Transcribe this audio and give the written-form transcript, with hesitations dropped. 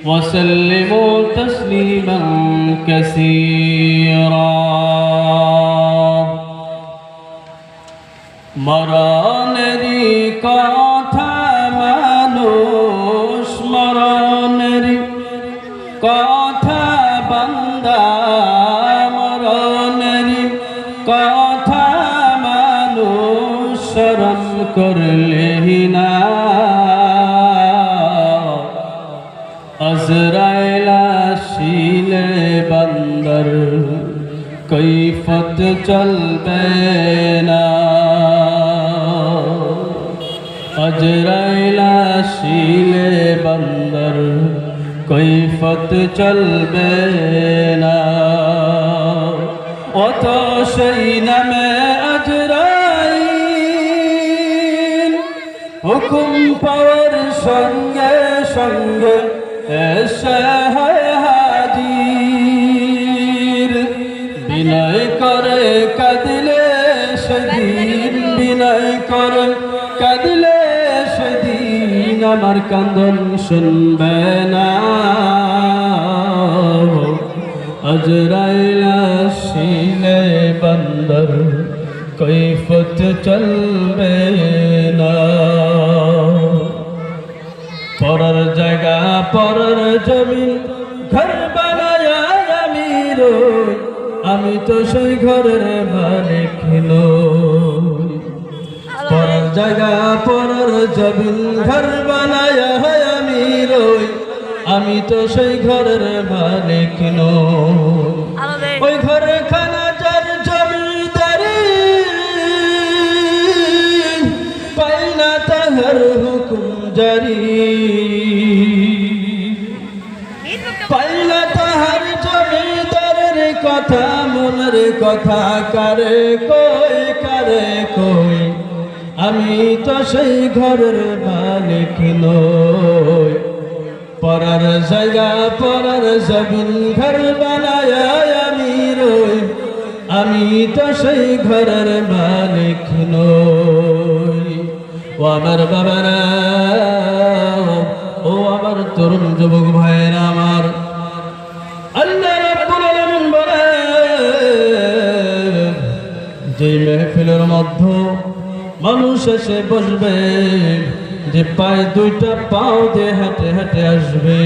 وسلموا تسليما كثيرا মরণেরই কথা মানুষ মরণেরই কথা বান্দা মরণেরই কথা মানুষ স্মরণ করলেই না আজরাইল আসিলে বান্দার কৈফত চলবে না আজরাইল আসিলে বান্দার কৈফত চলবে না অত সেই নামে আজরাইল হুকুম পাওয়ার সঙ্গে সঙ্গে এসে হয় হাজির বিনয় করে কাঁদিলে সেদিন বিনয় করে কাঁদিলে সেদিন আমার কান্দন শুনবে না আজরাইল আসিলে বান্দার কৈফত চলবে না পরের জায়গা পরের জমিন ঘর বানায় আমি রই আমি তো সেই ঘরের মালিক নই পরের জায়গা পরের জমিন ঘর বানায় আমি রই আমি তো সেই ঘরের মালিক নই ওই ঘরে খানা যার জমিদারি পাই না তাহার হুকুম জারি পাইলা তাহার জমিদারের কথা মনের কথা কারে কই আমি তো সেই ঘরের মালিক নই পরার জায়গা পরার জমিন ঘর বানায় আমি রই আমি তো সেই ঘরের মালিক নই ও আমার বাবারা ও আমার তরুণ যুবক ভাইয়েরা আমার আল্লাহ রাব্বুল আলামিন বলে যে মেহফিলের মধ্যে মানুষ এসে বসবে যে পায়ে দুইটা পাও দিয়ে হেঁটে হেঁটে আসবে